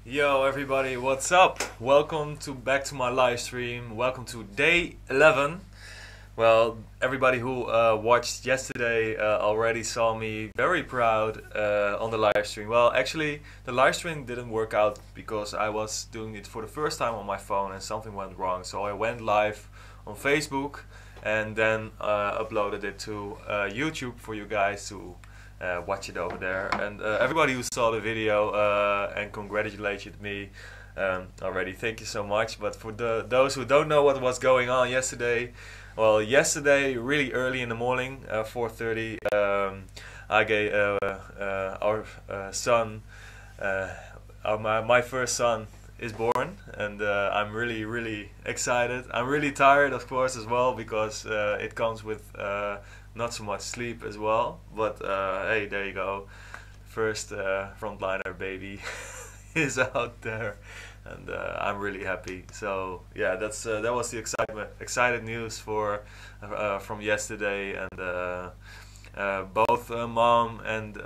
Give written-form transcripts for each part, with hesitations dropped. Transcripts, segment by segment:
Yo everybody, what's up? Welcome back to my live stream. Welcome to day 11. Well, everybody who watched yesterday already saw me very proud on the live stream. Well, actually, the live stream didn't work out because I was doing it for the first time on my phone and something went wrong. So I went live on Facebook and then uploaded it to YouTube for you guys to watch it over there. And everybody who saw the video and congratulated me already, thank you so much. But for those who don't know what was going on yesterday, well, yesterday really early in the morning, 4:30, I gave our son, my first son is born, and I'm really excited. I'm really tired, of course, as well, because it comes with not so much sleep as well. But hey, there you go, first Frontliner baby is out there, and I'm really happy. So yeah, that was the excited news for from yesterday, and both mom and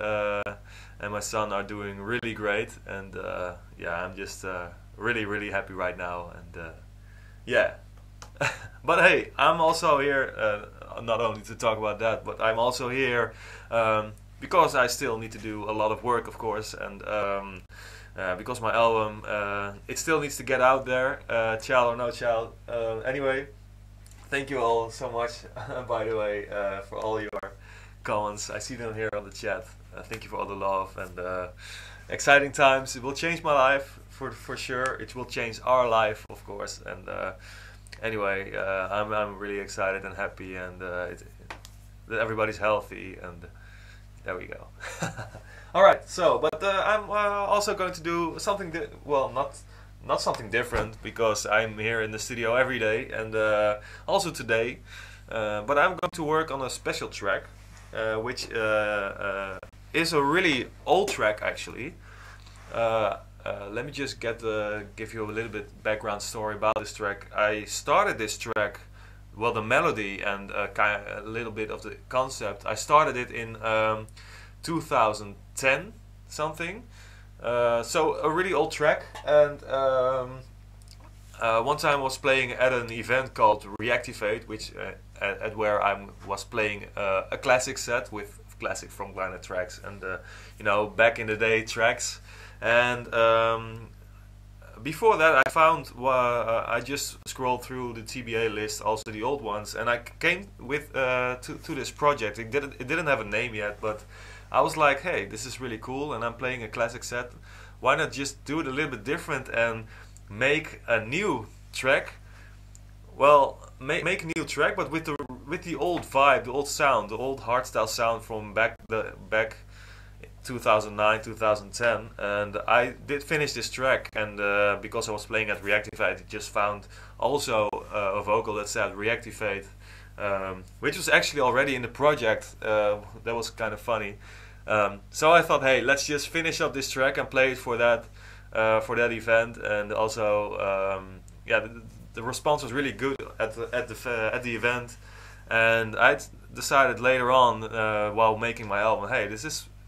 my son are doing really great, and yeah, I'm just really happy right now, and yeah. But hey, I'm also here not only to talk about that, but I'm also here because I still need to do a lot of work, of course, and because my album it still needs to get out there, child or no child. Anyway, thank you all so much, by the way, for all your comments. I see them here on the chat. Thank you for all the love, and exciting times. It will change my life for sure. It will change our life, of course, and anyway, I'm really excited and happy, and that everybody's healthy, and there we go. All right, so but I'm also going to do something well, not something different, because I'm here in the studio every day, and also today, but I'm going to work on a special track, which is a really old track actually. Let me just give you a little bit background story about this track. I started this track, well, the melody and a little bit of the concept. I started it in 2010 something. So a really old track, and one time I was playing at an event called Reactivate, which at where I was playing a classic set with classic Frontliner tracks, and you know, back in the day tracks. And before that, I found I just scrolled through the TBA list, also the old ones, and I came with to this project. It didn't have a name yet, but I was like, hey, this is really cool, and I'm playing a classic set. Why not just do it a little bit different and make a new track? Well, make a new track, but with the old vibe, the old sound, the old hardstyle sound from back 2009, 2010, and I did finish this track, and because I was playing at Reactivate, I just found also a vocal that said Reactivate, which was actually already in the project. That was kind of funny. So I thought, hey, let's just finish up this track and play it for that event, and also yeah, the response was really good at the event, and I decided later on while making my album, hey,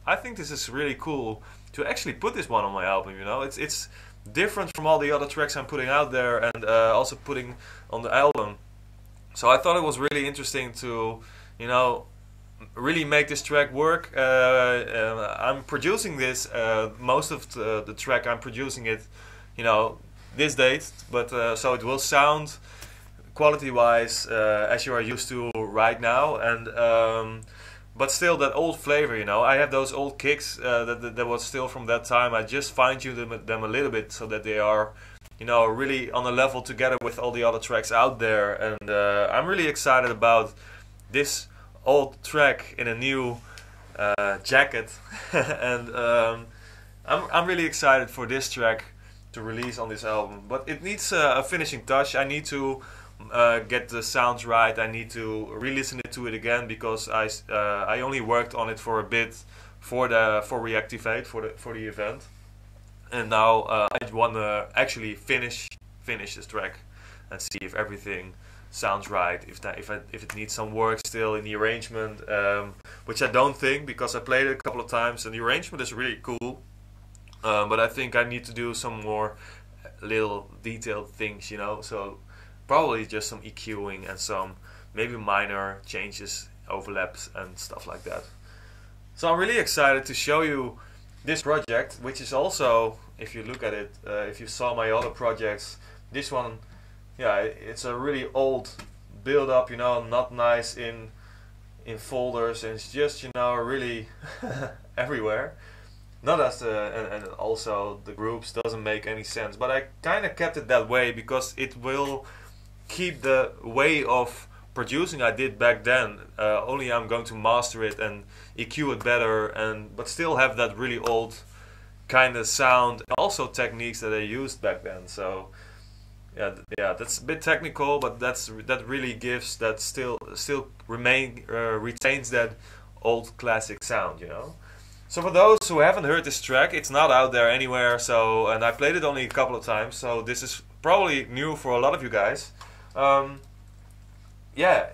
I think this is really cool to actually put this one on my album. You know, it's different from all the other tracks I'm putting out there, and also putting on the album. So I thought it was really interesting to, you know, really make this track work. I'm producing this, most of the track I'm producing it, you know, this date, but so it will sound quality-wise as you are used to right now, and but still that old flavor, you know. I have those old kicks that was still from that time. I just fine-tuned them a little bit so that they are, you know, really on a level together with all the other tracks out there. And I'm really excited about this old track in a new jacket, and I'm really excited for this track to release on this album. But it needs a finishing touch. I need to get the sounds right. I need to re-listen to it again, because I only worked on it for a bit for Reactivate, for the event, and now I want to actually finish this track and see if everything sounds right, if it needs some work still in the arrangement, which I don't think, because I played it a couple of times and the arrangement is really cool. but I think I need to do some more little detailed things, you know. So probably just some EQing and some maybe minor changes, overlaps and stuff like that. So I'm really excited to show you this project, which is also, if you look at it, if you saw my other projects, this one, yeah, it's a really old build up, you know, not nice in folders, and it's just, you know, really everywhere. Not as and also the groups doesn't make any sense, but I kind of kept it that way because it will keep the way of producing I did back then. Only I'm going to master it and EQ it better, and but still have that really old kind of sound and also techniques that I used back then. So yeah, that's a bit technical, but that really gives that still retains that old classic sound, you know. So for those who haven't heard this track, it's not out there anywhere. So, and I played it only a couple of times, so this is probably new for a lot of you guys. Yeah,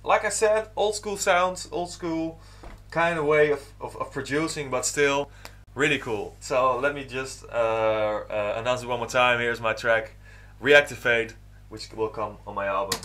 like I said, old school sounds, old school kind of way of producing, but still really cool. So let me just announce it one more time. Here's my track, Reactivate, which will come on my album.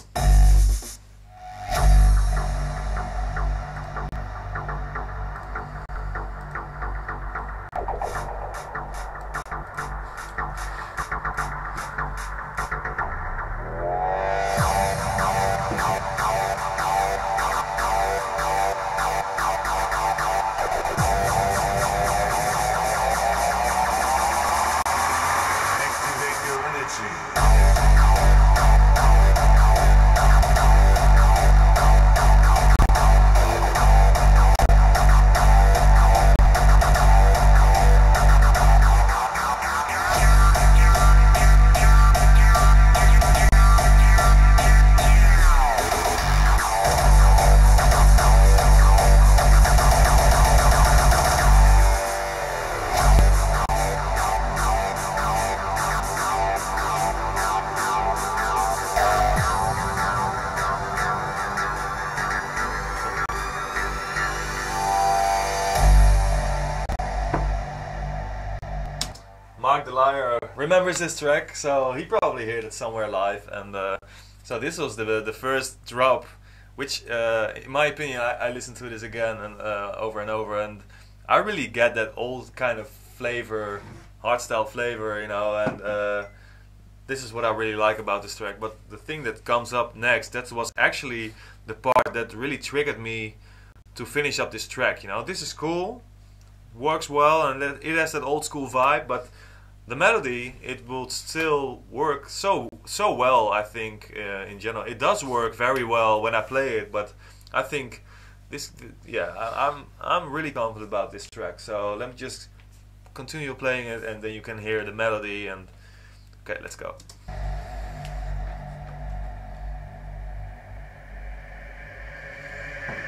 Mark the Liar remembers this track, so he probably heard it somewhere live, and so this was the first drop, which in my opinion I listened to this again and over, and I really get that old kind of flavor, hardstyle flavor, you know, and this is what I really like about this track. But the thing that comes up next, that was actually the part that really triggered me to finish up this track, you know. This is cool, works well, and it has that old school vibe, but the melody, it will still work so well, I think, in general. It does work very well when I play it, but I think this, yeah, I'm really confident about this track. So let me just continue playing it, and then you can hear the melody. And okay, let's go.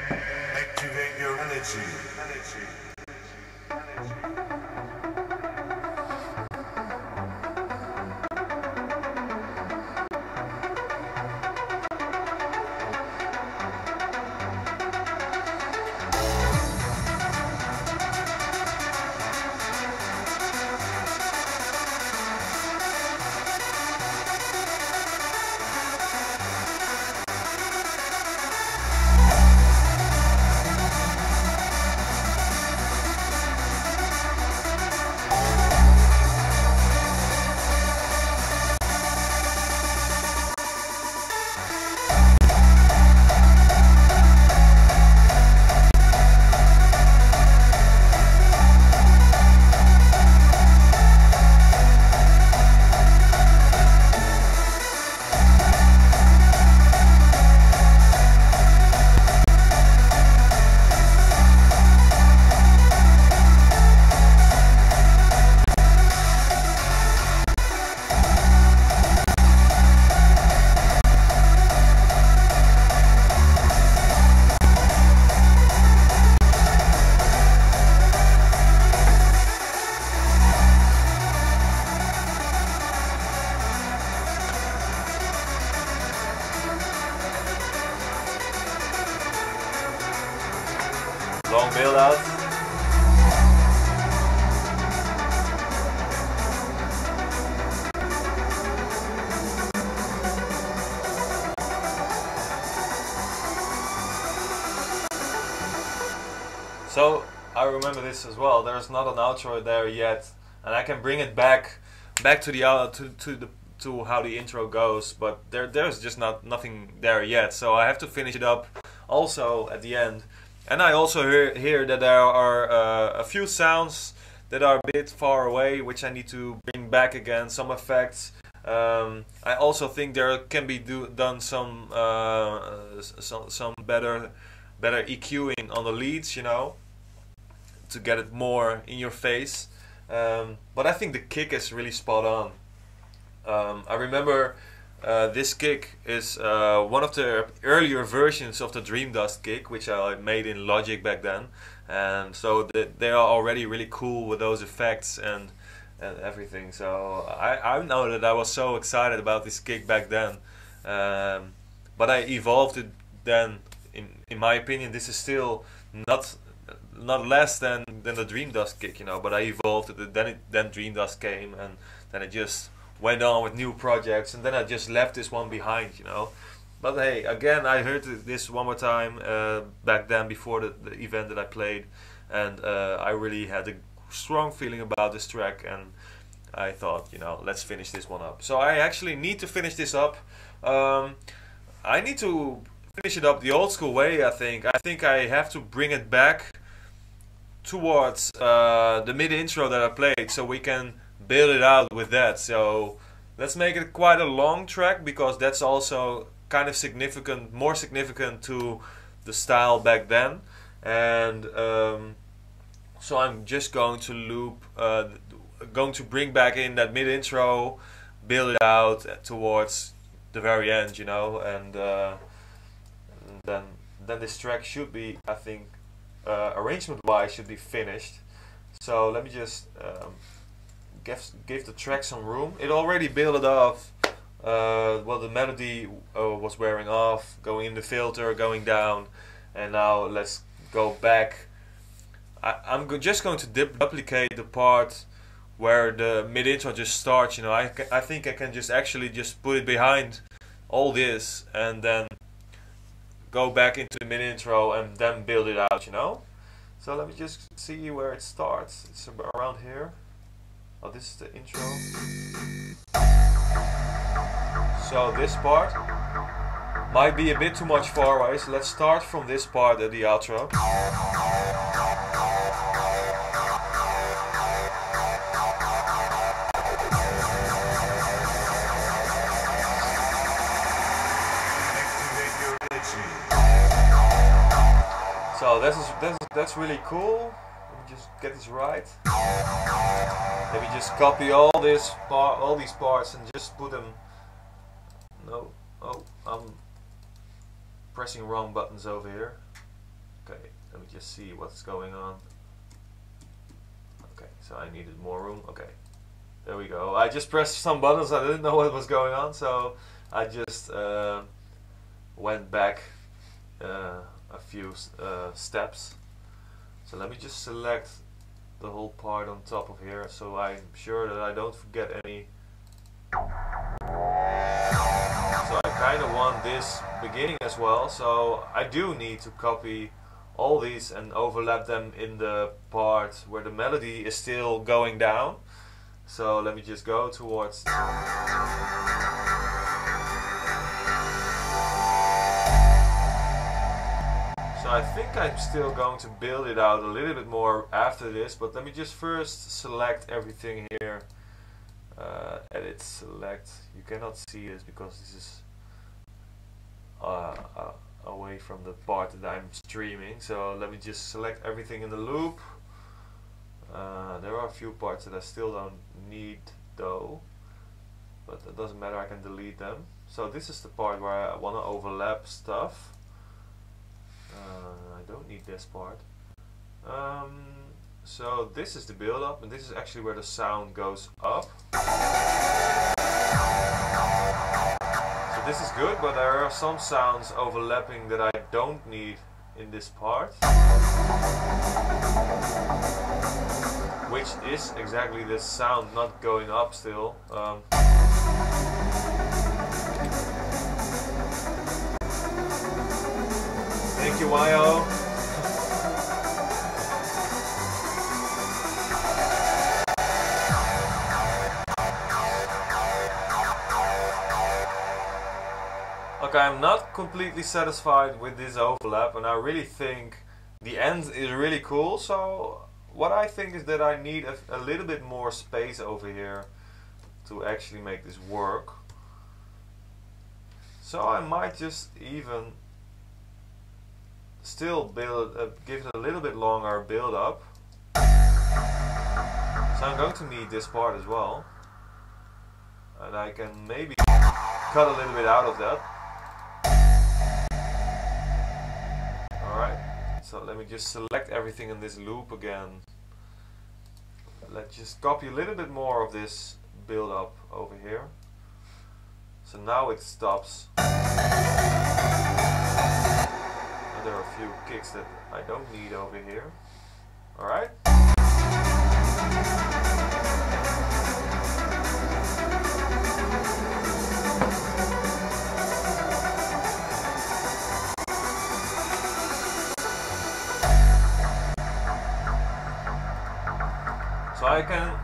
Activate your energy. Long build out. So I remember this as well. There's not an outro there yet, and I can bring it back to the to how the intro goes, but there's just nothing there yet. So I have to finish it up also at the end. And I also hear that there are a few sounds that are a bit far away, which I need to bring back again. Some effects. I also think there can be done some better EQing on the leads, you know, to get it more in your face. But I think the kick is really spot on. I remember this kick is one of the earlier versions of the Dream Dust kick, which I made in Logic back then, and so they are already really cool with those effects and everything. So I know that I was so excited about this kick back then, but I evolved it then. In my opinion, this is still not less than the Dream Dust kick, you know. But I evolved it. Then Dream Dust came, and then it just went on with new projects, and then I just left this one behind, you know. But hey, again, I heard this one more time back then before the event that I played, and I really had a strong feeling about this track, and I thought, you know, let's finish this one up. So I actually need to finish this up. I need to finish it up the old school way. I think I have to bring it back towards the mid intro that I played, so we can build it out with that. So let's make it quite a long track, because that's also kind of significant, more significant to the style back then. And so I'm just going to loop, going to bring back in that mid intro, build it out towards the very end, you know, and then this track should be, I think, arrangement wise, should be finished. So let me just give the track some room. It already built it off. Well, the melody was wearing off, going in the filter, going down, and now let's go back. I'm just going to duplicate the part where the mid intro just starts, you know. I think I can just actually just put it behind all this and then go back into the mid intro and then build it out, you know. So let me just see where it starts. It's around here. Oh, this is the intro. So this part might be a bit too much far away, so let's start from this part at the outro. So that's really cool. Let me just get this right. Let me just copy all these parts and just put them. No, oh, I'm pressing wrong buttons over here. Okay, let me just see what's going on. Okay, so I needed more room. Okay, there we go. I just pressed some buttons. I didn't know what was going on, so I just went back a few steps. So let me just select the whole part on top of here, so I'm sure that I don't forget any. So I kind of want this beginning as well, so I do need to copy all these and overlap them in the part where the melody is still going down. So let me just go towards. So I think I'm still going to build it out a little bit more after this, but let me just first select everything here. Edit, select. You cannot see this because this is away from the part that I'm streaming. So let me just select everything in the loop. There are a few parts that I still don't need though, but that doesn't matter, I can delete them. So this is the part where I want to overlap stuff. I don't need this part. So this is the build up, and this is actually where the sound goes up. So this is good, but there are some sounds overlapping that I don't need in this part, which is exactly this sound not going up still. Thank you, Wayo. like I'm not completely satisfied with this overlap, and I really think the end is really cool. So what I think is that I need a little bit more space over here to actually make this work. So I might just even still give it a little bit longer build up. So I'm going to need this part as well, and I can maybe cut a little bit out of that. Alright, so let me just select everything in this loop again. Let's just copy a little bit more of this build up over here. So now it stops. And there are a few kicks that I don't need over here. Alright. So I can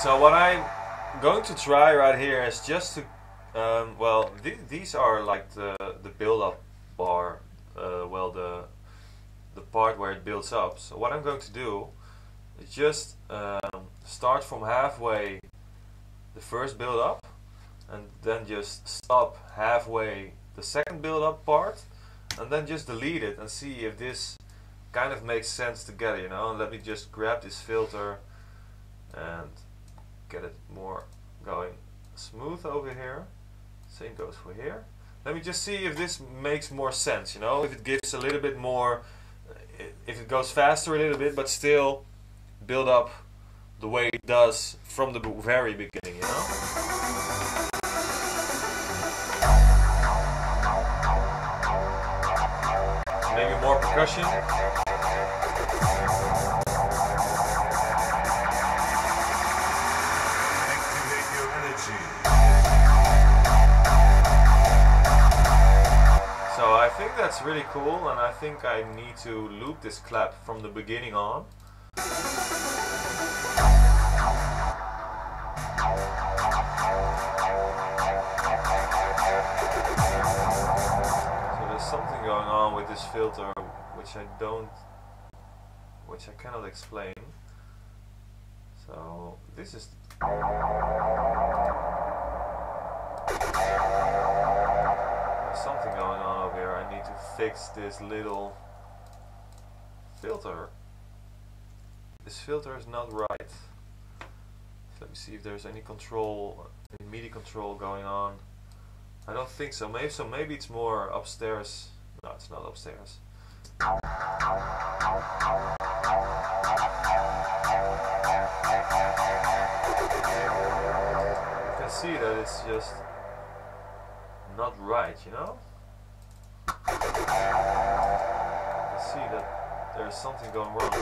So what I'm going to try right here is just to, well, these are like the build-up bar, well, the part where it builds up. So what I'm going to do is just start from halfway the first build-up, and then just stop halfway the second build-up part, and then just delete it and see if this kind of makes sense together, you know. And let me just grab this filter and get it more going smooth over here. Same goes for here. Let me just see if this makes more sense, you know, if it gives a little bit more, if it goes faster a little bit, but still build up the way it does from the very beginning, you know. Maybe more percussion. So I think that's really cool, and I think I need to loop this clap from the beginning on. So there's something going on with this filter which I cannot explain. So this is something going on over here. I need to fix this little filter. This filter is not right. So let me see if there's any control, any MIDI control going on. I don't think so. Maybe it's more upstairs. No, it's not upstairs. You can see that it's just not right, you know? You can see that there's something going wrong.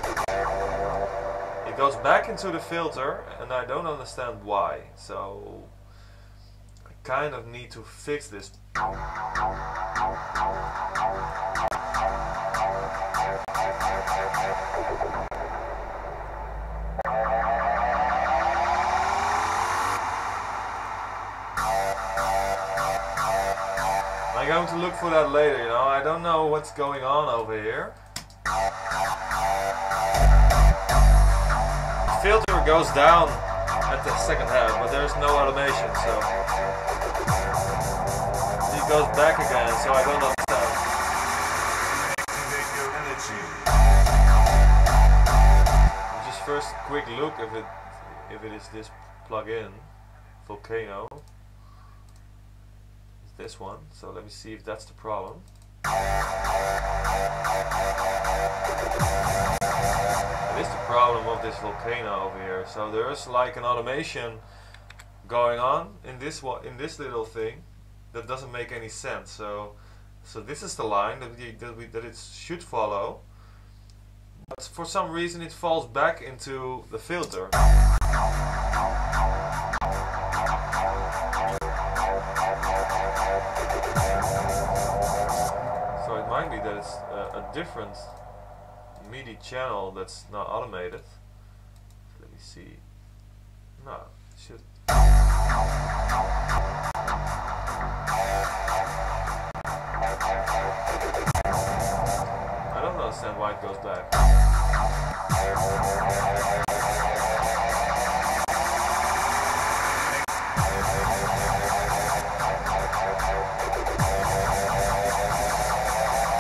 It goes back into the filter and I don't understand why. So I kind of need to fix this. I'm going to look for that later, you know. I don't know what's going on over here. The filter goes down at the second half, but there's no automation, so it goes back again, so I don't understand. Just first a quick look if it is this plugin, Volcano. This one, so let me see if that's the problem. It is the problem of this volcano over here. So there's like an automation going on in this little thing that doesn't make any sense. So this is the line that it should follow, but for some reason it falls back into the filter. So it might be that it's a different MIDI channel that's not automated. Let me see. No, it should. I don't understand why it goes back.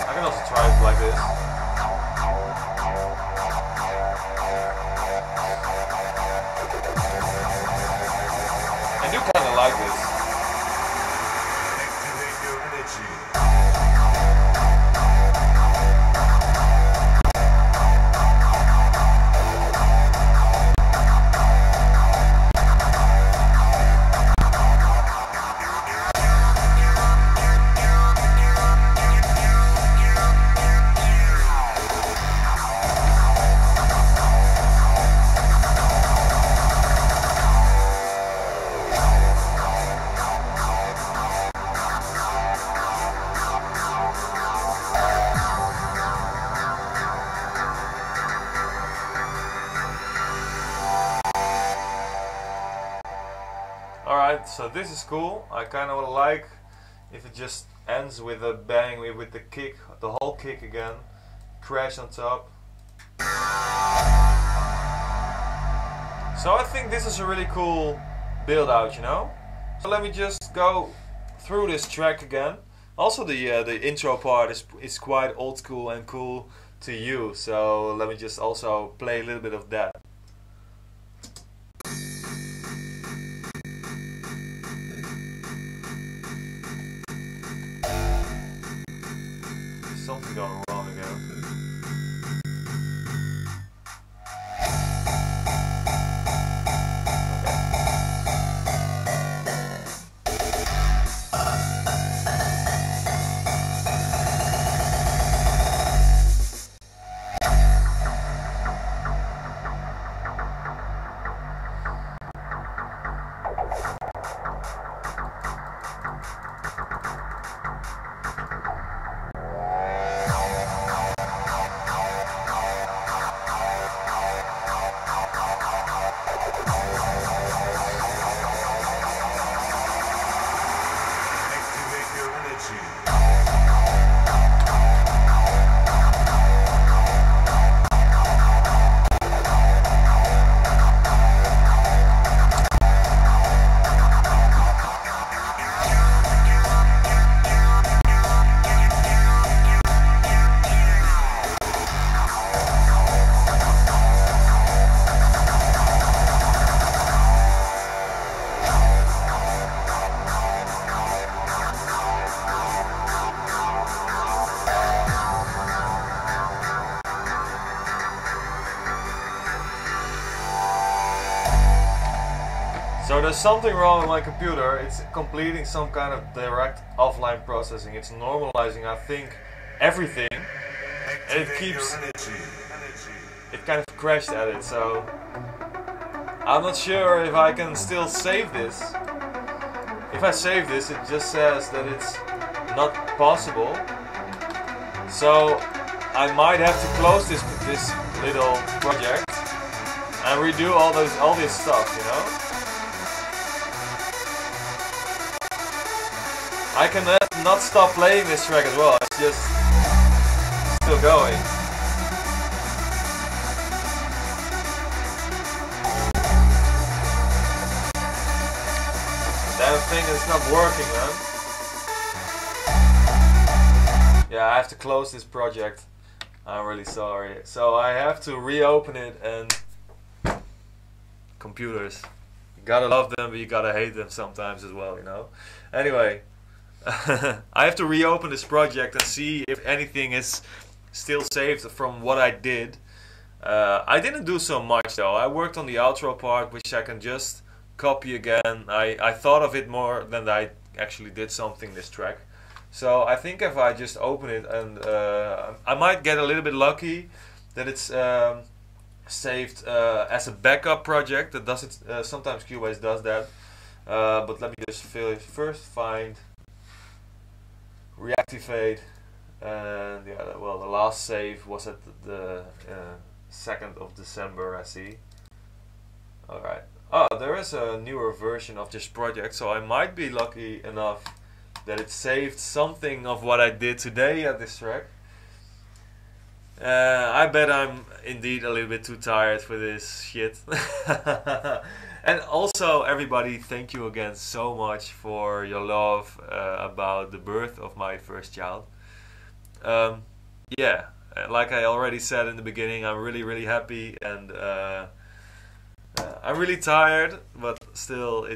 I can also try it like this. I do kind of like this. Activate your energy. Alright, so this is cool. I kind of like if it just ends with a bang, with the kick, the whole kick again, crash on top. So I think this is a really cool build out, you know? So let me just go through this track again. Also the intro part is quite old school and cool to use, so let me just also play a little bit of that. Something going wrong again. So there's something wrong with my computer. It's completing some kind of direct offline processing. It's normalizing, I think, everything. And it keeps... It kind of crashed at it, so... I'm not sure if I can still save this. If I save this, it just says that it's not possible. So I might have to close this little project and redo all this stuff, you know? I can not stop playing this track as well, it's just still going. Damn thing is not working, man. Yeah, I have to close this project. I'm really sorry. So I have to reopen it, and computers. You gotta love them, but you gotta hate them sometimes as well, you know? Anyway. I have to reopen this project and see if anything is still saved from what I did. I didn't do so much though. I worked on the outro part, which I can just copy again. I thought of it more than I actually did something this track. So I think if I just open it, and I might get a little bit lucky that it's saved as a backup project. That does it. Sometimes Cubase does that. But let me just first find Reactivate, and yeah, well, the last save was at the 2nd of December, I see. Alright. Oh, there is a newer version of this project, so I might be lucky enough that it saved something of what I did today at this track. I bet I'm indeed a little bit too tired for this shit. And also, everybody, thank you again so much for your love about the birth of my first child. Yeah, like I already said in the beginning, I'm really happy, and I'm really tired, but still,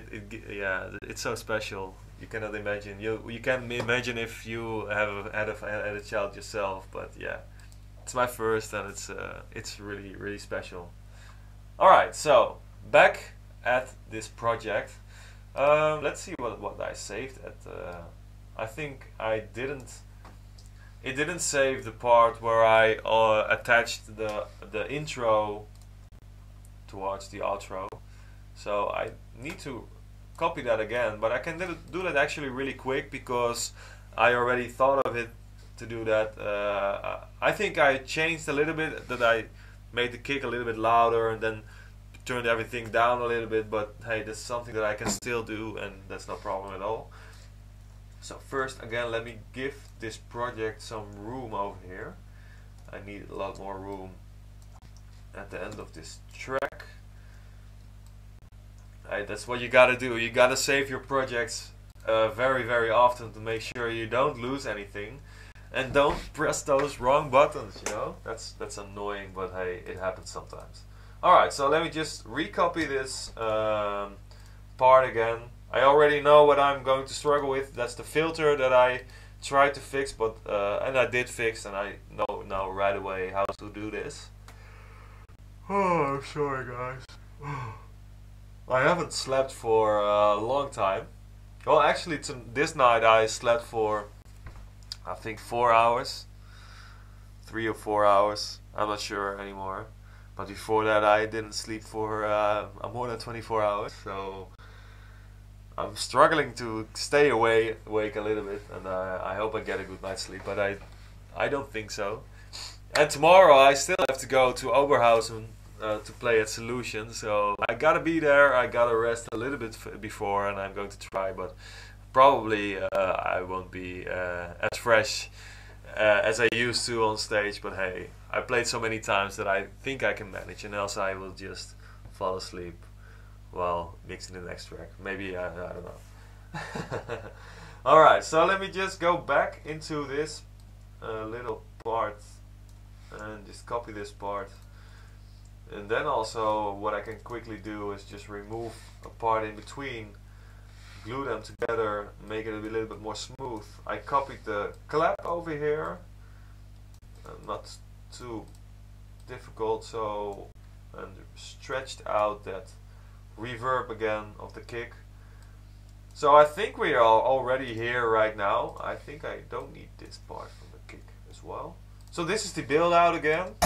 yeah, it's so special. You cannot imagine. You can imagine if you have had a child yourself, but yeah, it's my first, and it's really special. All right, so back at this project. Let's see what I saved at. I think I didn't. It didn't save the part where I attached the intro towards the outro, so I need to copy that again. But I can do that actually really quick because I already thought of it to do that. I think I changed a little bit, that I made the kick a little bit louder and then turned everything down a little bit, but hey, that's something that I can still do, and that's no problem at all. So first, again, let me give this project some room over here. I need a lot more room at the end of this track. Hey, that's what you gotta do. You gotta save your projects very often to make sure you don't lose anything, and don't press those wrong buttons, you know? That's annoying, but hey, it happens sometimes. Alright, so let me just recopy this part again. I already know what I'm going to struggle with. That's the filter that I tried to fix, but and I did fix, and I know now right away how to do this. Oh, I'm sorry guys. I haven't slept for a long time. Well, actually this night I slept for, I think, 4 hours. 3 or 4 hours. I'm not sure anymore. But before that I didn't sleep for more than 24 hours. So I'm struggling to stay awake a little bit, and I hope I get a good night's sleep, but I don't think so. And tomorrow I still have to go to Oberhausen to play at Solution, so I gotta be there. I gotta rest a little bit before, and I'm going to try, but probably I won't be as fresh as I used to on stage. But hey, I played so many times that I think I can manage, and else I will just fall asleep while mixing the next track. Maybe, I don't know. Alright, so let me just go back into this little part and just copy this part. And then also what I can quickly do is just remove a part in between, glue them together, make it a little bit more smooth. I copied the clap over here, not too difficult, so, and stretched out that reverb again of the kick. So I think we are already here right now. I think I don't need this part from the kick as well. So this is the build out again.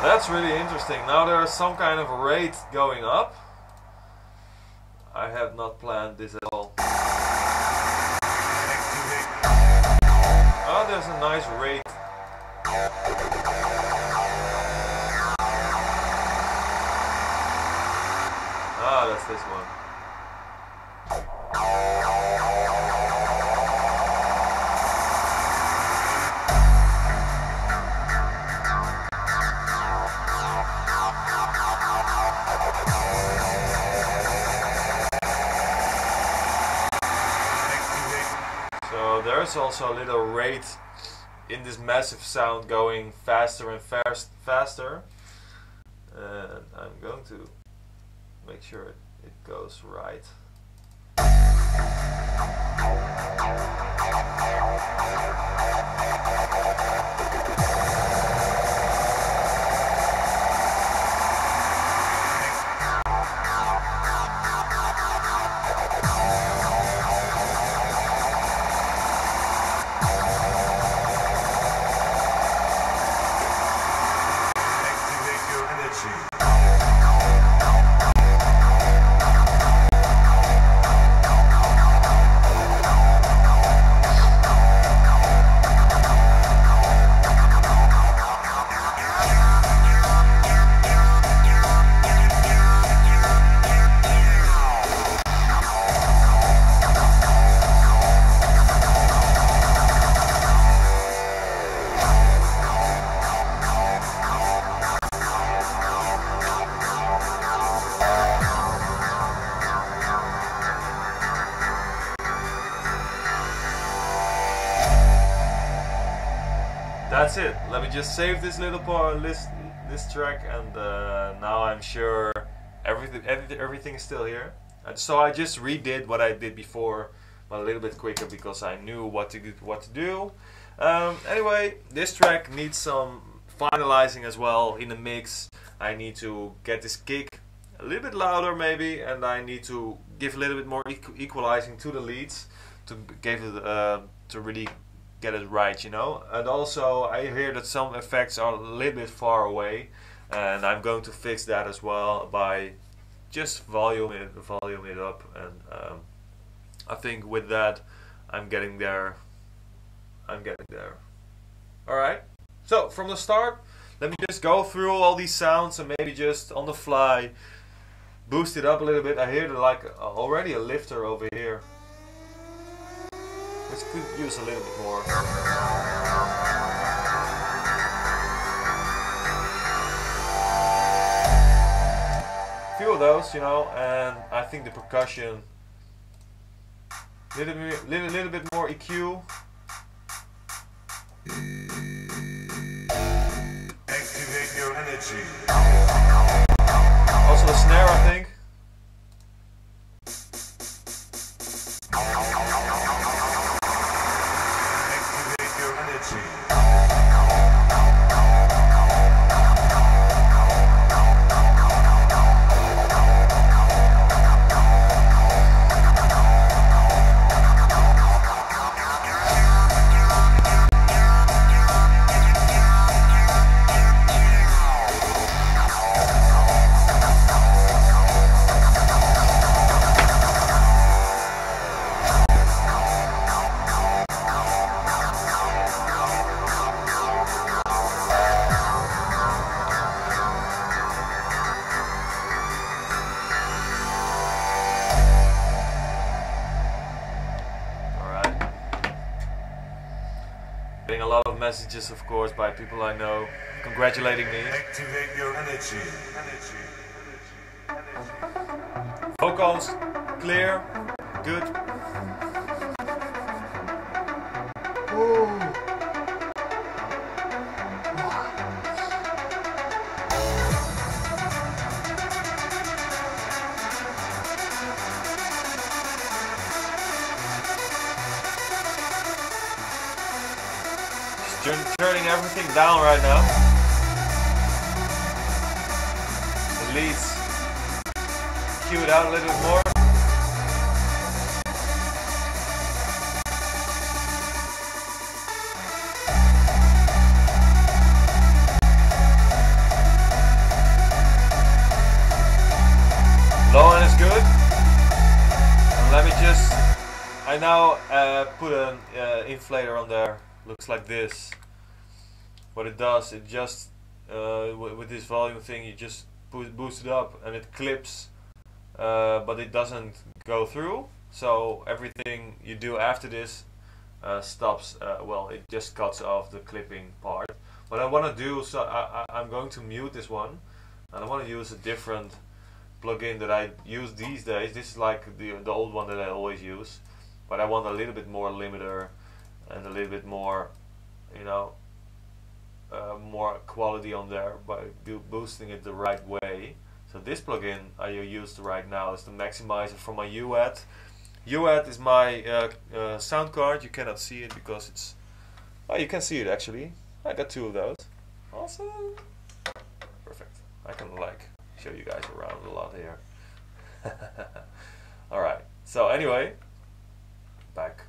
That's really interesting. Now there is some kind of rate going up. I have not planned this at all. Oh, there's a nice rate. Ah, that's this one. there's also a little rate in this massive sound going faster and faster, and I'm going to make sure it goes right. That's it. Let me just save this little part, this track, and now I'm sure everything is still here. And so I just redid what I did before, but a little bit quicker because I knew what to do. Anyway, this track needs some finalizing as well in the mix. I need to get this kick a little bit louder maybe, and I need to give a little bit more equalizing to the leads to give it to really get it right, you know. And also I hear that some effects are a little bit far away, and I'm going to fix that as well by just volume it up, and I think with that I'm getting there. Alright, so from the start, let me just go through all these sounds and maybe just on the fly boost it up a little bit. I hear like already a lifter over here, which could use a little bit more. Few of those, you know, and I think the percussion, little bit more EQ. Activate your energy. Also the snare, I think. Activate your energy. Getting a lot of messages, of course, by people I know congratulating me. Activate your energy. Vocals clear, good. Ooh. Turning everything down right now. The leads queued out a little bit more. Low end is good. And let me just, I now put an inflator on there. Looks like this. What it does, it just with this volume thing, you just boost it up and it clips, but it doesn't go through. So everything you do after this stops. Well, it just cuts off the clipping part. What I want to do, so I'm going to mute this one, and I want to use a different plugin that I use these days. This is like the old one that I always use, but I want a little bit more limiter. and a little bit more, you know, more quality on there by boosting it the right way. So this plugin I use right now is the maximizer from my UAD. UAD is my sound card. You cannot see it because it's... Oh, you can see it actually. I got 2 of those. Awesome. Perfect. I can like show you guys around a lot here. Alright, so anyway, back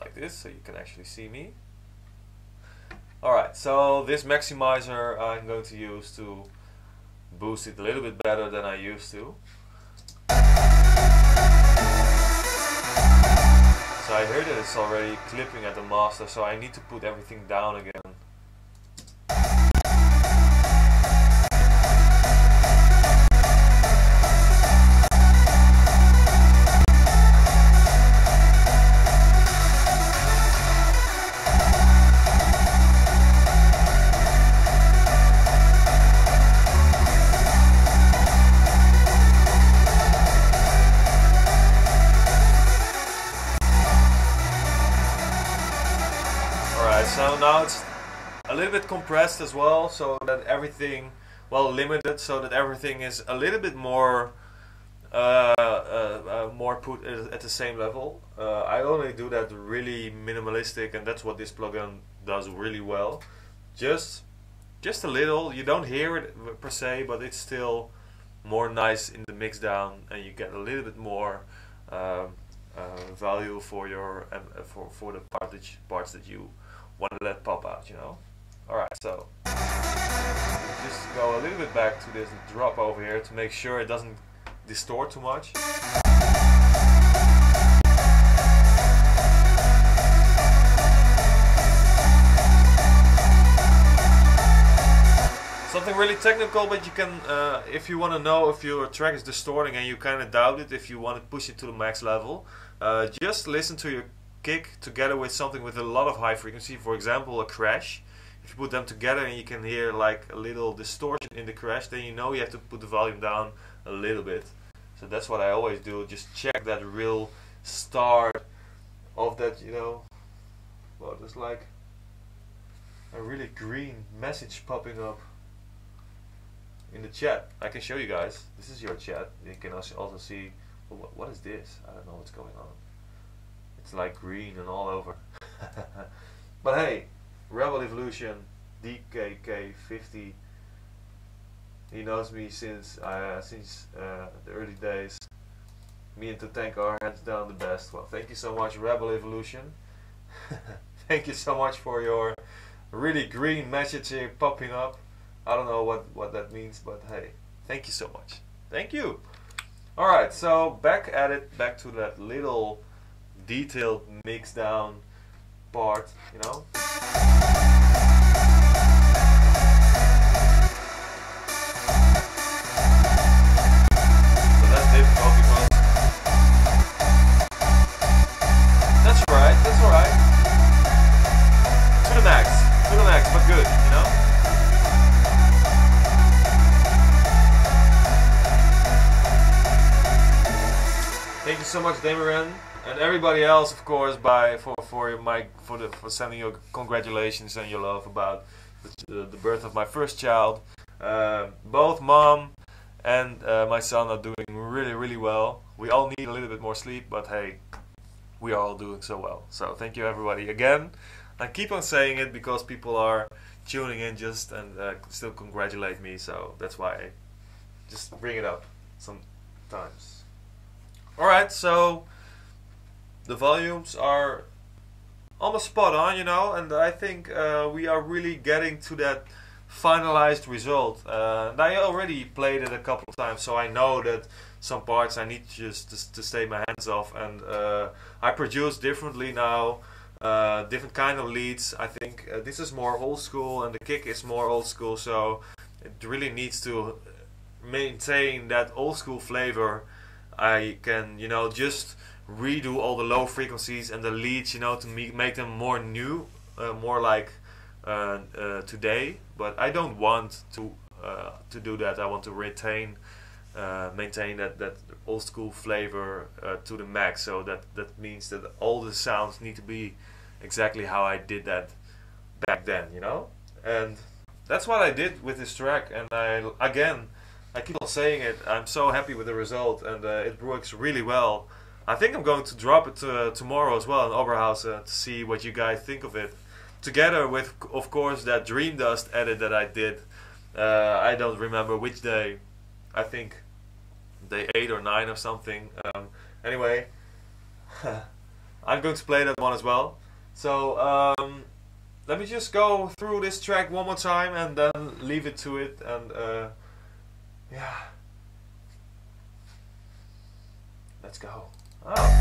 like this so you can actually see me. Alright, so this maximizer I'm going to use to boost it a little bit better than I used to. So I heard that it's already clipping at the master, so I need to put everything down again. So now it's a little bit compressed as well, so that everything, well, limited, so that everything is a little bit more more put at the same level. I only do that really minimalistic, and that's what this plugin does really well. Just a little. You don't hear it per se, but it's still more nice in the mix down, and you get a little bit more value for your for the parts that you want to let pop out, you know. Alright, so just go a little bit back to this drop over here to make sure it doesn't distort too much. Something really technical, but you can, if you want to know if your track is distorting and you kind of doubt it, if you want to push it to the max level, just listen to your kick together with something with a lot of high frequency, for example a crash. If you put them together and you can hear like a little distortion in the crash, then you know you have to put the volume down a little bit. So that's what I always do, just check that real start of that, you know. Well, there's like a really green message popping up in the chat. I can show you guys. This is your chat. You can also see, well, what is this? I don't know what's going on. It's like green and all over. But hey, Rebel Evolution, DKK50. He knows me since the early days. Me and Tatank are hands down the best. Well, thank you so much, Rebel Evolution. Thank you so much for your really green message here popping up. I don't know what that means, but hey, thank you so much. Thank you. Alright, so back at it, back to that little detailed mix down part, you know. So that's difficult because that's alright. To the max, but good, you know. Thank you so much, Damiran. And everybody else, of course, for sending your congratulations and your love about the birth of my first child. Both mom and my son are doing really well. We all need a little bit more sleep, but hey, we are all doing so well. So thank you everybody again. I keep on saying it because people are tuning in and still congratulate me. So that's why I just bring it up sometimes. Alright, so the volumes are almost spot on, you know, and I think we are really getting to that finalized result. And I already played it a couple of times, so I know that some parts I need just to stay my hands off, and I produce differently now, different kind of leads. I think this is more old school and the kick is more old school, so it really needs to maintain that old school flavor. I can, you know, just redo all the low frequencies and the leads, you know, to make them more new, more like today. But I don't want to do that. I want to maintain that old school flavor to the max. So that means that all the sounds need to be exactly how I did that back then, you know. And that's what I did with this track. And I keep on saying it. I'm so happy with the result, and it works really well. I think I'm going to drop it tomorrow as well in Oberhausen to see what you guys think of it. Together with, of course, that Dream Dust edit that I did. I don't remember which day. I think day 8 or 9 or something. Anyway, I'm going to play that one as well. So let me just go through this track one more time and then leave it to it. And yeah, let's go. Oh.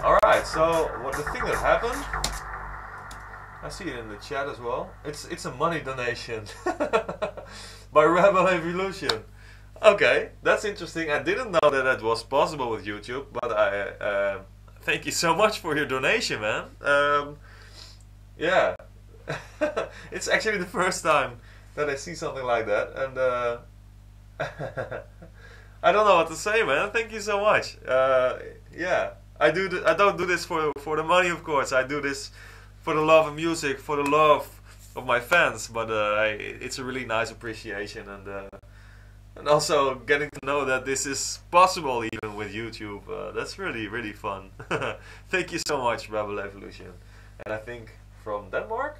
Alright, so the thing that happened, I see it in the chat as well. It's a money donation by Rebel Evolution. Okay, that's interesting. I didn't know that that was possible with YouTube, but I thank you so much for your donation, man. Yeah, it's actually the first time that I see something like that, and I don't know what to say, man. Thank you so much. Yeah. I don't do this for the money, of course. I do this for the love of music, for the love of my fans. But it's a really nice appreciation, and also getting to know that this is possible even with YouTube. That's really fun. Thank you so much, Rebel Evolution. And I think from Denmark,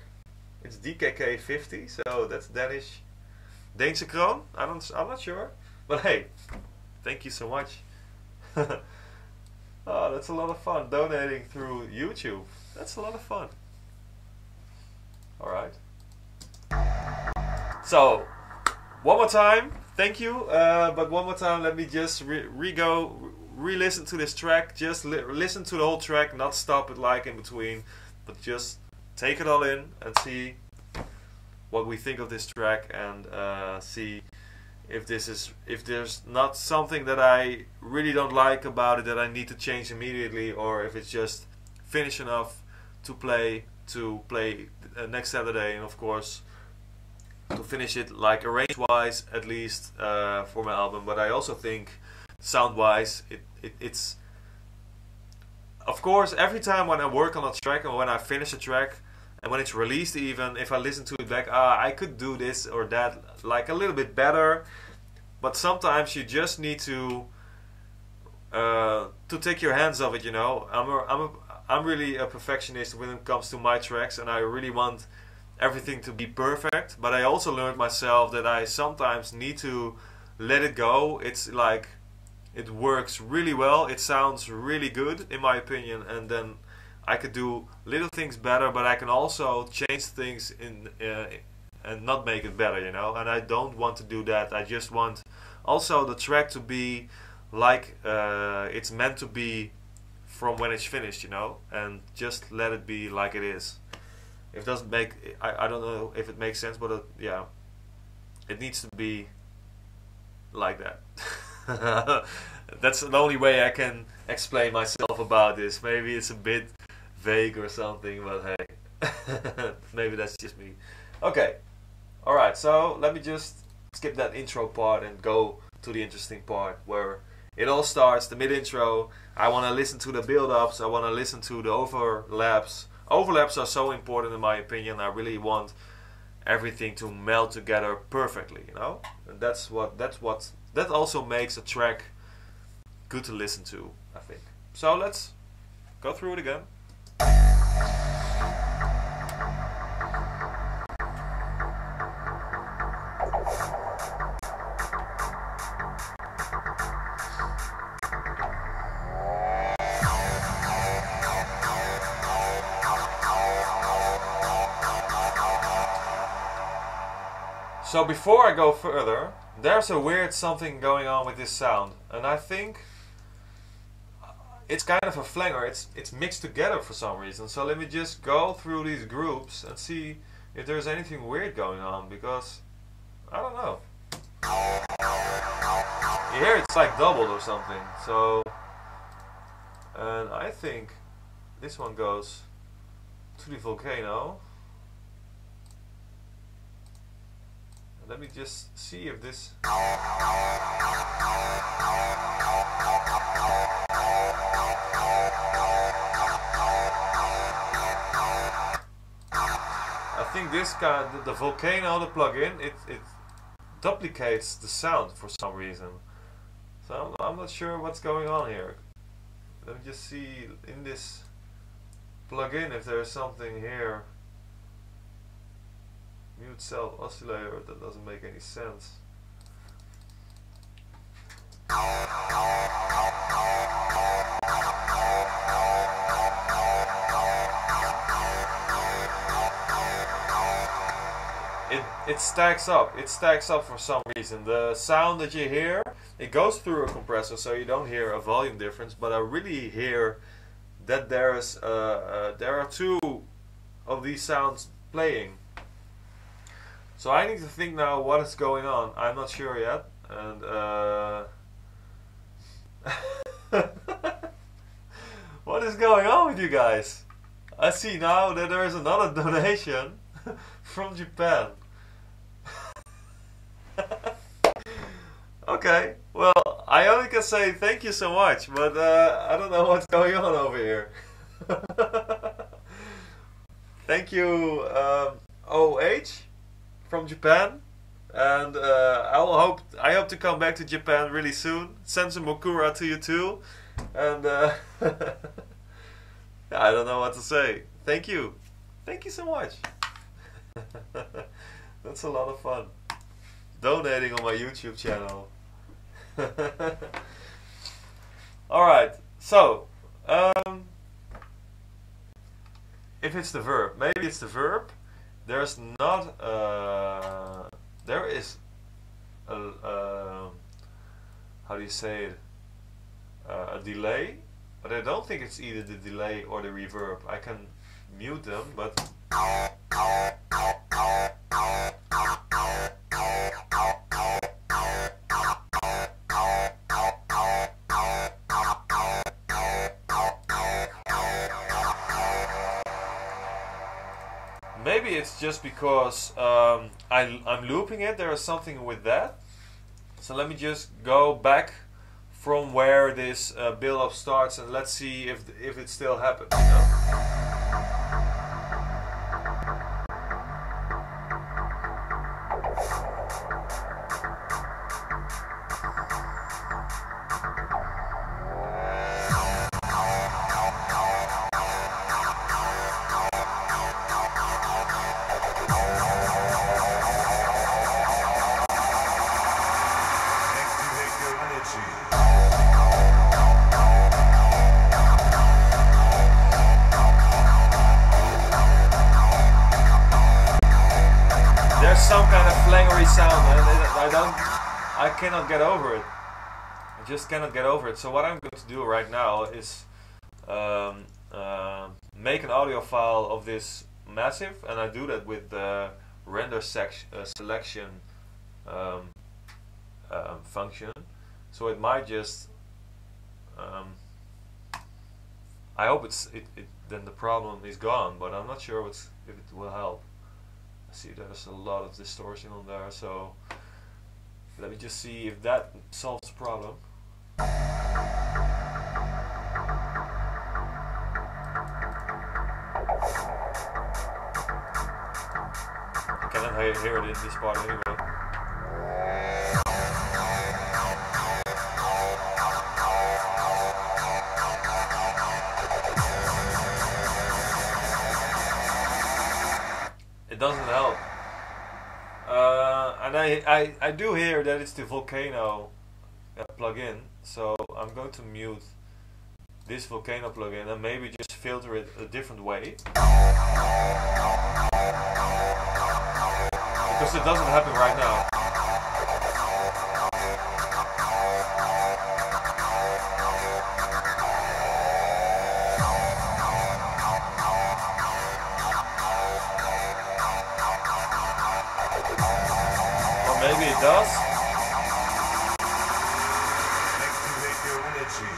it's DKK50. So that's Deense kroon. I'm not sure, but hey, thank you so much. Oh, that's a lot of fun, donating through YouTube. That's a lot of fun. Alright. So, one more time, thank you. But one more time, let me just re-listen to this track. Just listen to the whole track, not stop it like in between. But just take it all in and see what we think of this track, and see if there's not something that I really don't like about it that I need to change immediately, or if it's just finished enough to play next Saturday, and of course to finish it like arrange wise at least for my album. But I also think sound wise it's of course every time when I work on a track and when I finish a track and when it's released, even if I listen to it back, I could do this or that like a little bit better. But sometimes you just need to take your hands off it, you know. I'm really a perfectionist when it comes to my tracks, and I really want everything to be perfect. But I also learned myself that I sometimes need to let it go. It's like it works really well. It sounds really good in my opinion, and then I could do little things better, but I can also change things and not make it better, you know. And I don't want to do that. I just want also the track to be like it's meant to be from when it's finished, you know, and just let it be like it is. If it doesn't make, I don't know if it makes sense, but yeah, it needs to be like that. That's the only way I can explain myself about this. Maybe it's a bit vague or something, but hey, maybe that's just me. Okay, alright, so let me just skip that intro part and go to the interesting part where it all starts, the mid-intro. I want to listen to the build-ups, I want to listen to the overlaps. Overlaps are so important in my opinion. I really want everything to meld together perfectly, you know? And that also makes a track good to listen to, I think. So let's go through it again. So before I go further, there's a weird something going on with this sound, and I think it's kind of a flanger. It's mixed together for some reason. So let me just go through these groups and see if there's anything weird going on, because I don't know. You hear it's like doubled or something. So, and I think this one goes to the volcano. let me just see if this. I think this guy, the Volcano, the plugin, it duplicates the sound for some reason. So I'm not sure what's going on here. Let me just see in this plugin if there's something here. Mute self oscillator, that doesn't make any sense. It stacks up. It stacks up for some reason. The sound that you hear, it goes through a compressor, so you don't hear a volume difference. But I really hear that there are two of these sounds playing. So I need to think now what is going on. I'm not sure yet. And what is going on with you guys? I see now that there is another donation from Japan. Okay, well, I only can say thank you so much, but I don't know what's going on over here. Thank you, OH from Japan, and I hope to come back to Japan really soon. Send some Mokura to you too, and yeah, I don't know what to say. Thank you so much. That's a lot of fun. Donating on my YouTube channel. Alright, so if it's the verb, maybe it's the verb. There's not there is a how do you say it, a delay, but I don't think it's either the delay or the reverb. I can mute them, but maybe it's just because I'm looping it. There is something with that. So let me just go back from where this build-up starts, and let's see if it still happens. You know? Some kind of flangery sound, and I cannot get over it. I just cannot get over it. So what I'm going to do right now is make an audio file of this massive, and I do that with the render selection function. So it might just I hope then the problem is gone, but I'm not sure if it will help. I see there's a lot of distortion on there, so let me just see if that solves the problem. I cannot hear it in this part anyway. Doesn't help, and I do hear that it's the Volcano plugin, so I'm going to mute this Volcano plugin and maybe just filter it a different way, because it doesn't happen right now. Maybe it does. Activate your energy.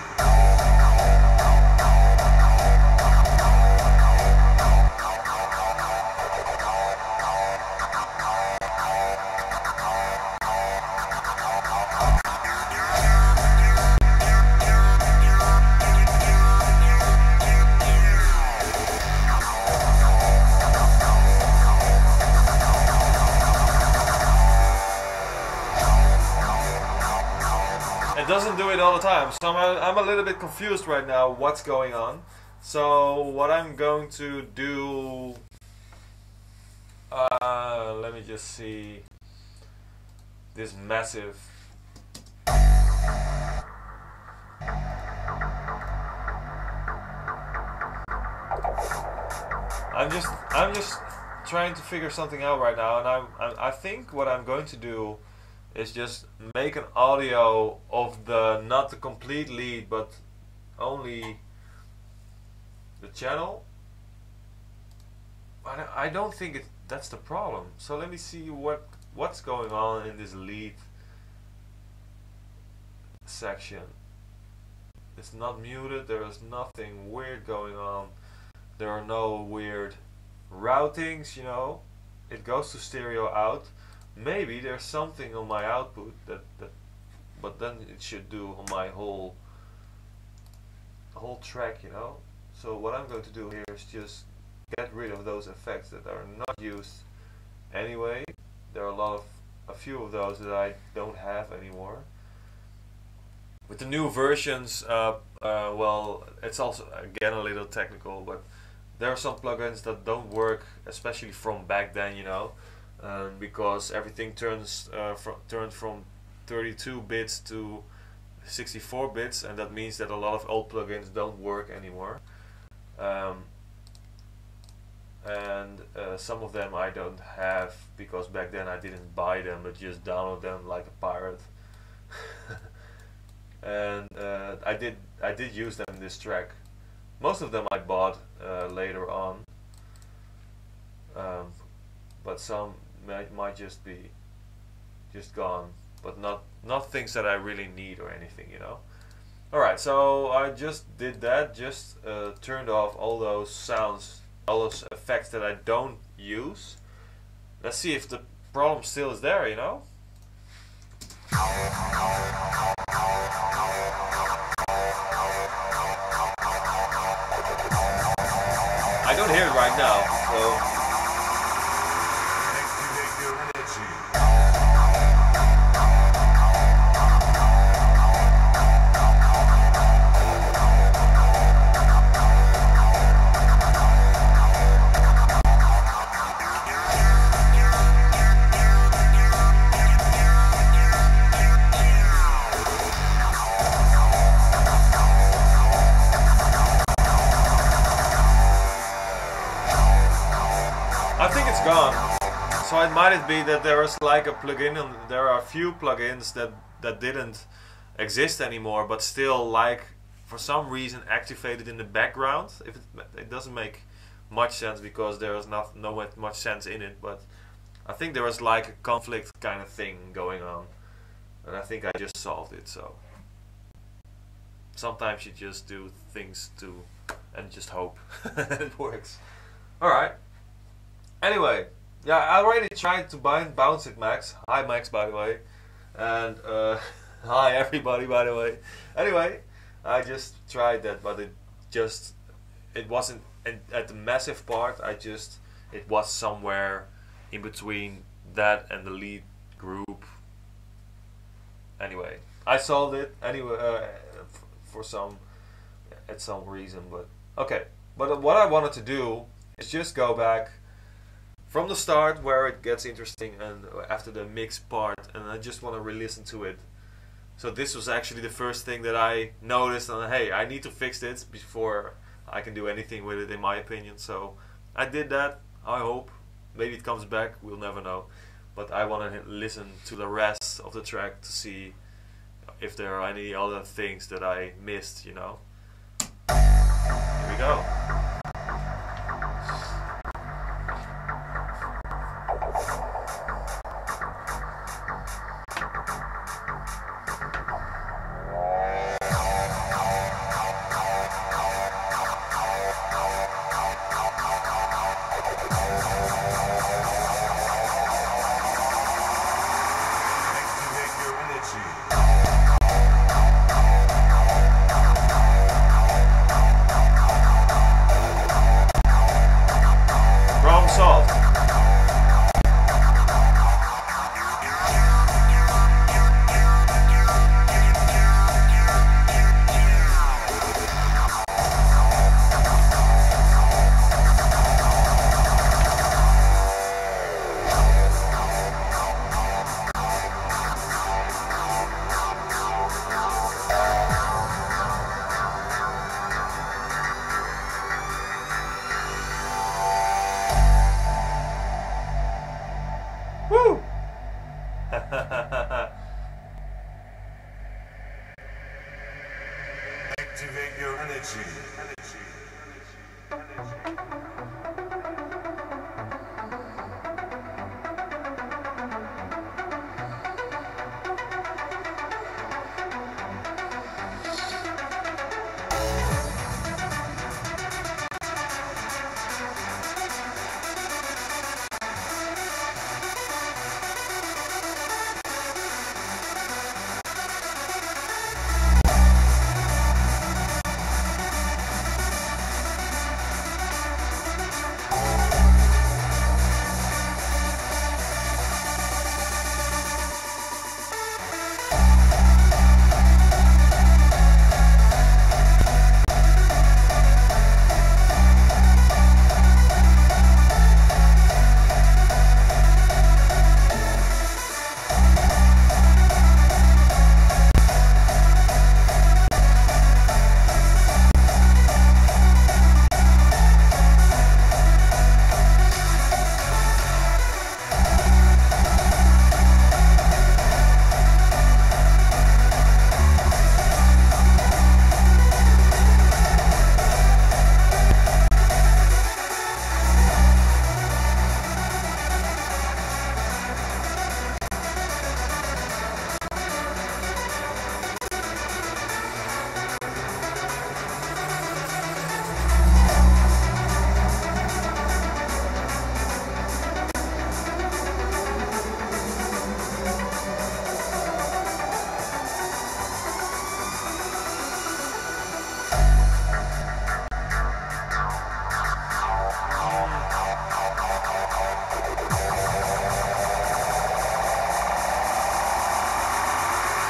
doesn't do it all the time. So I'm a little bit confused right now what's going on. So what I'm going to do, let me just see this massive. I'm just trying to figure something out right now, and I think what I'm going to do is just make an audio of not the complete lead, but only the channel. I don't think that's the problem. So let me see what's going on in this lead section. It's not muted. There is nothing weird going on. There are no weird routings, you know. It goes to stereo out. Maybe there's something on my output that but then it should do on my whole track, you know. So what I'm going to do here is just get rid of those effects that are not used anyway. There are a few of those that I don't have anymore. With the new versions, well, it's also again a little technical, but there are some plugins that don't work, especially from back then, you know, because everything turned from 32 bits to 64 bits, and that means that a lot of old plugins don't work anymore. And some of them I don't have because back then I didn't buy them, but just download them like a pirate. And I did use them in this track. Most of them I bought later on, but some might just be gone, but not things that I really need or anything, you know. Alright, so I just did that, just turned off all those sounds, all those effects that I don't use. Let's see if the problem still is there, you know. I don't hear it right now, so Activate your energy. I think it's gone. So it might be that there is like a plugin, and there are a few plugins that didn't exist anymore, but still, like, for some reason activated in the background. If it doesn't make much sense because there is not much sense in it, but I think there was like a conflict kind of thing going on, and I think I just solved it. So sometimes you just do things and just hope it works. All right. Anyway, yeah, I already tried to bounce it, Max. Hi, Max, by the way, and hi everybody, by the way. Anyway, I just tried that, but it wasn't at the massive part. It was somewhere in between that and the lead group. Anyway, I solved it anyway at some reason, but okay. But what I wanted to do is just go back from the start where it gets interesting, and after the mix part, and I just want to re-listen to it. So this was actually the first thing that I noticed, and hey, I need to fix this before I can do anything with it, in my opinion. So I did that. I hope maybe it comes back, we'll never know, but I want to listen to the rest of the track to see if there are any other things that I missed, you know. Here we go. energy.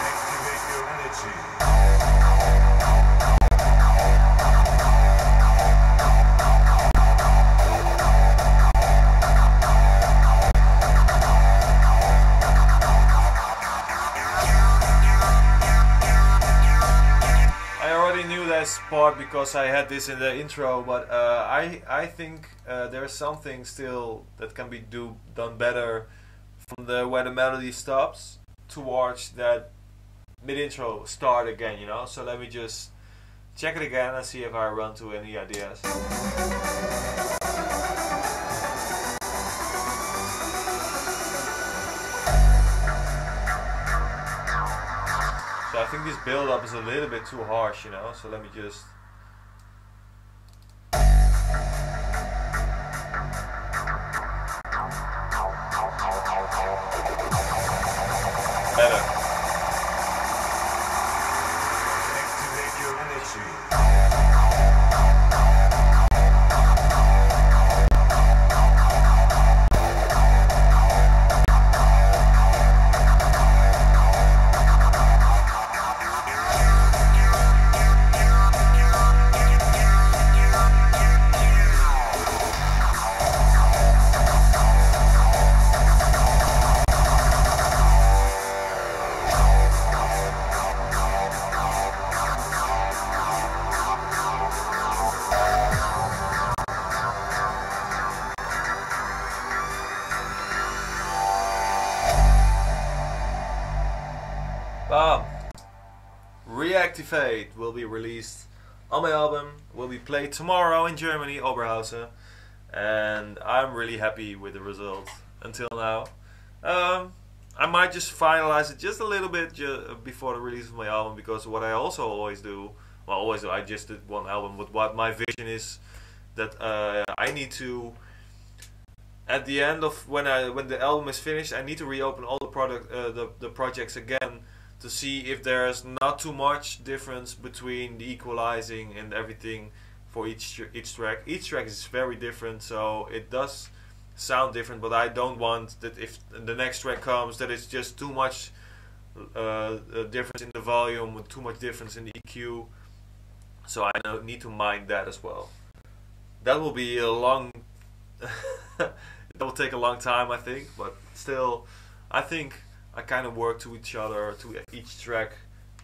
Activate your energy. I already knew this part because I had this in the intro, but I think there's something still that can be done better from the where the melody stops towards that mid intro start again, you know. So let me just check it again and see if I run to any ideas. So I think this build up is a little bit too harsh, you know, so let me just... Better. Activate your energy. Bam! Reactivate will be released on my album, will be played tomorrow in Germany, Oberhausen, and I'm really happy with the result until now. I might just finalize it just a little bit before the release of my album, because what I also always do, I just did one album, but what my vision is that I need to, at the end of when the album is finished, I need to reopen all the projects again to see if there's not too much difference between the equalizing and everything for each track. Each track is very different, so it does sound different, but I don't want that if the next track comes that it's just too much difference in the volume with too much difference in the EQ. So I need to mind that as well. That will be a long that will take a long time, I think, but still I think I kind of work to each track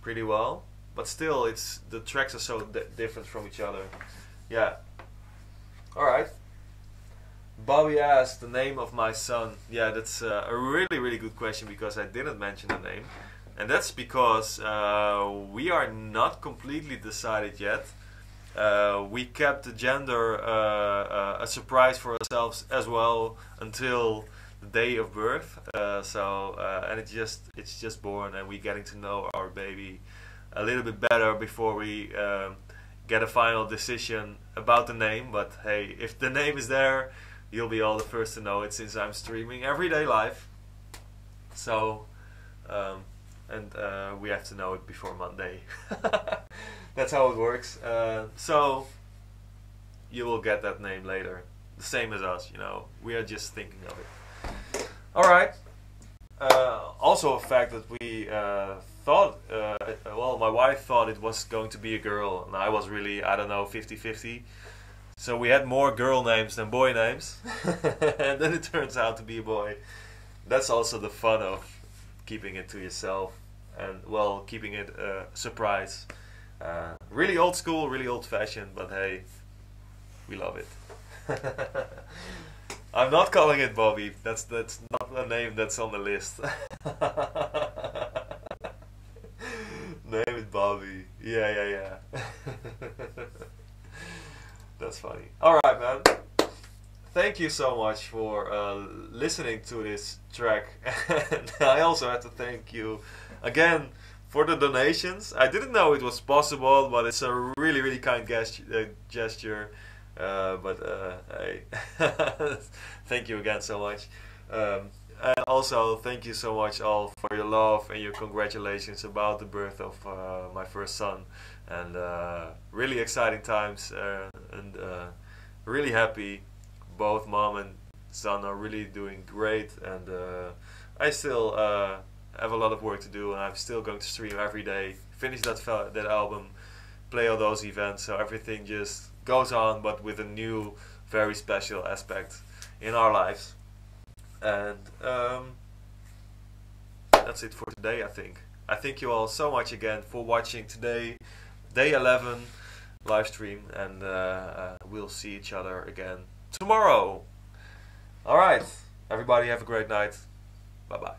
pretty well, but still the tracks are so different from each other. Yeah. Alright. Bobby asked the name of my son. Yeah, that's a really good question, because I didn't mention the name, and that's because we are not completely decided yet. We kept the gender a surprise for ourselves as well until the day of birth. And it's just born, and we're getting to know our baby a little bit better before we get a final decision about the name. But hey, if the name is there, you'll be all the first to know it, since I'm streaming everyday live. So we have to know it before Monday. That's how it works. So you will get that name later, the same as us. We are just thinking of it. All right. Also a fact that we thought, my wife thought it was going to be a girl, and I was really, I don't know, 50-50. So we had more girl names than boy names, and then it turns out to be a boy. That's also the fun of keeping it to yourself, and well, keeping it a surprise. Really old school, really old fashioned, but hey, we love it. I'm not calling it Bobby. That's not a name that's on the list. Name it Bobby. Yeah. That's funny. Alright, man. Thank you so much for listening to this track. And I also have to thank you again for the donations. I didn't know it was possible, but it's a really, really kind gesture. Hey, thank you again so much. And also thank you so much all for your love and your congratulations about the birth of my first son. And really exciting times, and really happy. Both mom and son are really doing great, and I still have a lot of work to do, and I'm still going to stream every day, finish that album, play all those events, so everything just goes on, but with a new, very special aspect in our lives. And that's it for today, I think. I thank you all so much again for watching today, day 11 live stream, and we'll see each other again tomorrow. Alright, everybody have a great night. Bye bye.